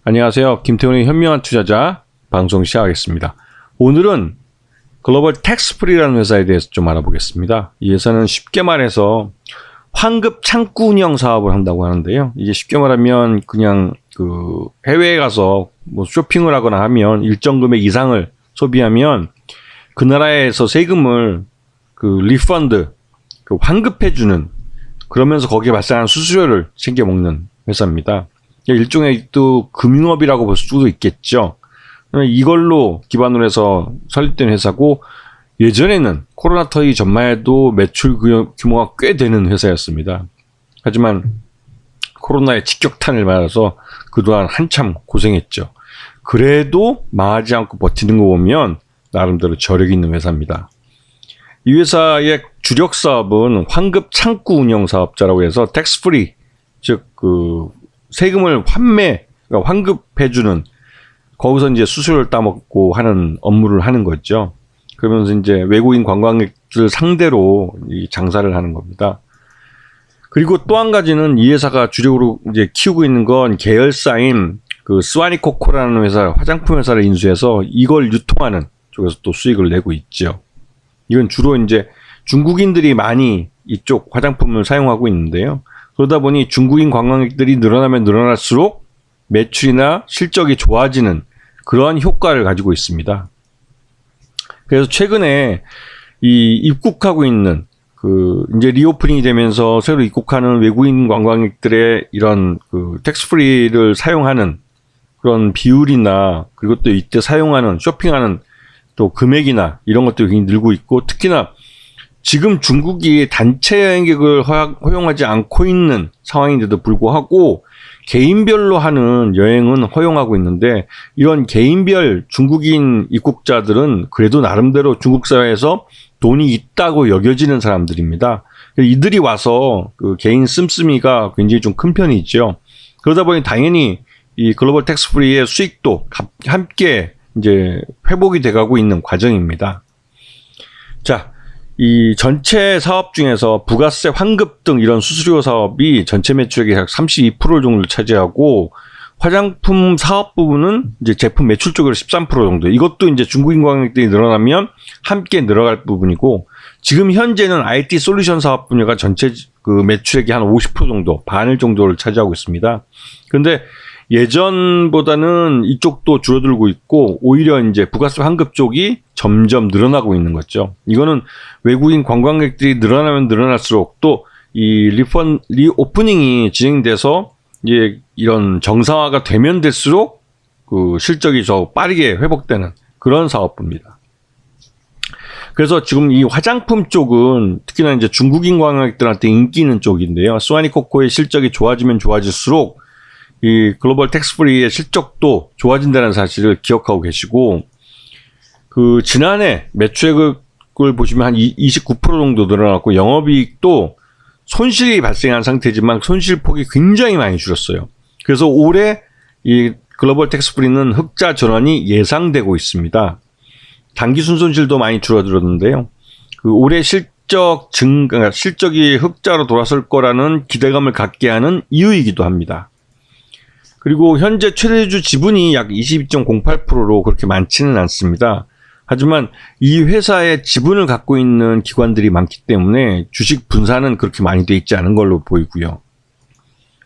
안녕하세요. 김태훈의 현명한 투자자 방송 시작하겠습니다. 오늘은 글로벌 텍스프리라는 회사에 대해서 좀 알아보겠습니다. 이 회사는 쉽게 말해서 환급 창구 운영 사업을 한다고 하는데요. 이게 쉽게 말하면 그냥 해외에 가서 뭐 쇼핑을 하거나 하면 일정 금액 이상을 소비하면 그 나라에서 세금을 리펀드, 환급해주는, 그러면서 거기에 발생한 수수료를 챙겨 먹는 회사입니다. 일종의 또 금융업이라고 볼 수도 있겠죠. 이걸로 기반으로 해서 설립된 회사고, 예전에는 코로나 터기 전만 해도 매출 규모가 꽤 되는 회사였습니다. 하지만 코로나의 직격탄을 맞아서 그동안 한참 고생했죠. 그래도 망하지 않고 버티는 거 보면 나름대로 저력이 있는 회사입니다. 이 회사의 주력 사업은 환급 창구 운영 사업자라고 해서 텍스프리, 즉 세금을 환급해주는, 거기서 이제 수수료를 따먹고 하는 업무를 하는 거죠. 그러면서 이제 외국인 관광객들 상대로 이 장사를 하는 겁니다. 그리고 또 한 가지는 이 회사가 주력으로 이제 키우고 있는 건 계열사인 스와니코코라는 회사, 화장품 회사를 인수해서 이걸 유통하는 쪽에서 또 수익을 내고 있죠. 이건 주로 이제 중국인들이 많이 이쪽 화장품을 사용하고 있는데요. 그러다 보니 중국인 관광객들이 늘어나면 늘어날수록 매출이나 실적이 좋아지는 그러한 효과를 가지고 있습니다. 그래서 최근에 이 입국하고 있는 이제 리오프닝이 되면서 새로 입국하는 외국인 관광객들의 이런 텍스프리를 사용하는 그런 비율이나, 그리고 또 이때 사용하는, 쇼핑하는 또 금액이나 이런 것들이 굉장히 늘고 있고, 특히나 지금 중국이 단체 여행객을 허용하지 않고 있는 상황인데도 불구하고 개인별로 하는 여행은 허용하고 있는데, 이런 개인별 중국인 입국자들은 그래도 나름대로 중국 사회에서 돈이 있다고 여겨지는 사람들입니다. 이들이 와서 개인 씀씀이가 굉장히 좀 큰 편이 있죠. 그러다 보니 당연히 이 글로벌 텍스프리의 수익도 함께 이제 회복이 돼가고 있는 과정입니다. 자, 이 전체 사업 중에서 부가세, 환급 등 이런 수수료 사업이 전체 매출액의 약 32% 정도를 차지하고, 화장품 사업 부분은 이제 제품 매출 쪽으로 13% 정도. 이것도 이제 중국인 관광객들이 늘어나면 함께 늘어갈 부분이고, 지금 현재는 IT 솔루션 사업 분야가 전체 매출액이 한 50% 정도, 반을 정도를 차지하고 있습니다. 그런데 예전보다는 이쪽도 줄어들고 있고, 오히려 이제 부가세 환급 쪽이 점점 늘어나고 있는 거죠. 이거는 외국인 관광객들이 늘어나면 늘어날수록, 또 이 리오프닝이 진행돼서 이제 이런 정상화가 되면 될수록 실적이 더 빠르게 회복되는 그런 사업부입니다. 그래서 지금 이 화장품 쪽은 특히나 이제 중국인 관광객들한테 인기 있는 쪽인데요. 스와니코코의 실적이 좋아지면 좋아질수록 이 글로벌 텍스프리의 실적도 좋아진다는 사실을 기억하고 계시고, 지난해 매출액을 보시면 한 29% 정도 늘어났고, 영업이익도 손실이 발생한 상태지만 손실폭이 굉장히 많이 줄었어요. 그래서 올해 이 글로벌 텍스프리는 흑자 전환이 예상되고 있습니다. 단기 순손실도 많이 줄어들었는데요. 올해 실적이 흑자로 돌아설 거라는 기대감을 갖게 하는 이유이기도 합니다. 그리고 현재 최대주 지분이 약 22.08%로 그렇게 많지는 않습니다. 하지만 이 회사의 지분을 갖고 있는 기관들이 많기 때문에 주식 분산은 그렇게 많이 돼 있지 않은 걸로 보이고요.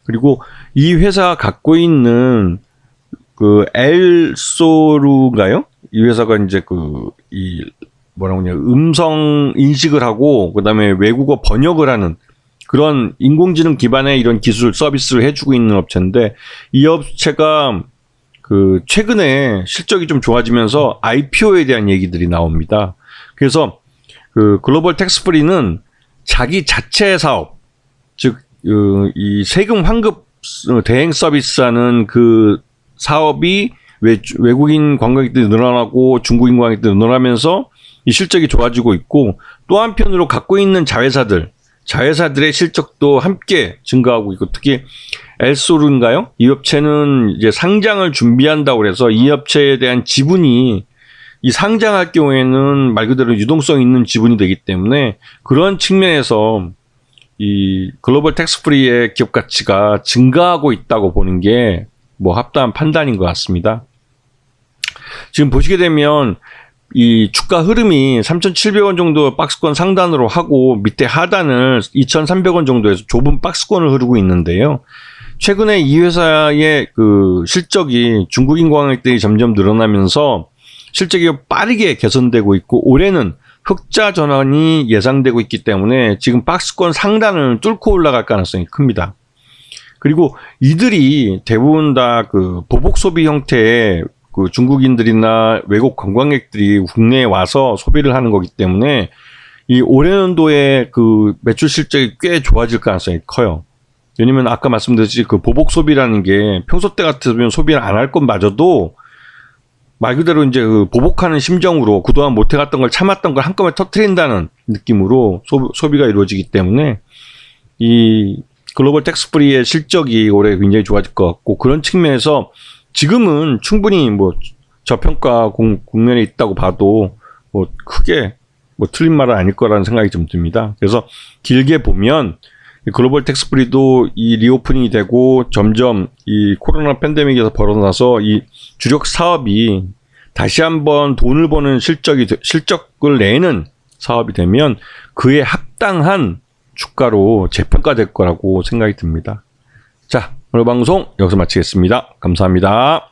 그리고 이 회사가 갖고 있는 엘소루인가요? 이 회사가 이제 음성 인식을 하고 그다음에 외국어 번역을 하는 그런 인공지능 기반의 이런 기술 서비스를 해주고 있는 업체인데, 이 업체가 최근에 실적이 좀 좋아지면서 IPO에 대한 얘기들이 나옵니다. 그래서 글로벌 텍스프리는 자기 자체 사업, 즉 이 세금 환급 대행 서비스하는 사업이 외국인 관광객들이 늘어나고 중국인 관광객들이 늘어나면서 이 실적이 좋아지고 있고, 또 한편으로 갖고 있는 자회사들의 실적도 함께 증가하고 있고, 특히 엘소르인가요? 이 업체는 이제 상장을 준비한다고 해서 이 업체에 대한 지분이 이 상장할 경우에는 말 그대로 유동성 있는 지분이 되기 때문에 그런 측면에서 이 글로벌 텍스프리의 기업 가치가 증가하고 있다고 보는 게 뭐 합당한 판단인 것 같습니다. 지금 보시게 되면 이 주가 흐름이 3,700원 정도 박스권 상단으로 하고 밑에 하단을 2,300원 정도에서 좁은 박스권을 흐르고 있는데요. 최근에 이 회사의 그 실적이 중국인 광학들이 점점 늘어나면서 실적이 빠르게 개선되고 있고 올해는 흑자 전환이 예상되고 있기 때문에 지금 박스권 상단을 뚫고 올라갈 가능성이 큽니다. 그리고 이들이 대부분 다 그 보복 소비 형태의 그 중국인들이나 외국 관광객들이 국내에 와서 소비를 하는 거기 때문에 이 올해 연도에 그 매출 실적이 꽤 좋아질 가능성이 커요. 왜냐면 아까 말씀드렸듯이 그 보복 소비라는 게 평소 때 같으면 소비를 안 할 것마저도 말 그대로 이제 그 보복하는 심정으로 그동안 못 해갔던 걸 참았던 걸 한꺼번에 터트린다는 느낌으로 소비가 이루어지기 때문에 이 글로벌 텍스프리의 실적이 올해 굉장히 좋아질 것 같고 그런 측면에서 지금은 충분히 뭐 저평가 국면에 있다고 봐도 뭐 크게 뭐 틀린 말은 아닐 거라는 생각이 좀 듭니다. 그래서 길게 보면 글로벌 텍스프리도 이 리오프닝이 되고 점점 이 코로나 팬데믹에서 벌어나서 이 주력 사업이 다시 한번 돈을 버는 실적을 내는 사업이 되면 그에 합당한 주가로 재평가될 거라고 생각이 듭니다. 자, 오늘 방송 여기서 마치겠습니다. 감사합니다.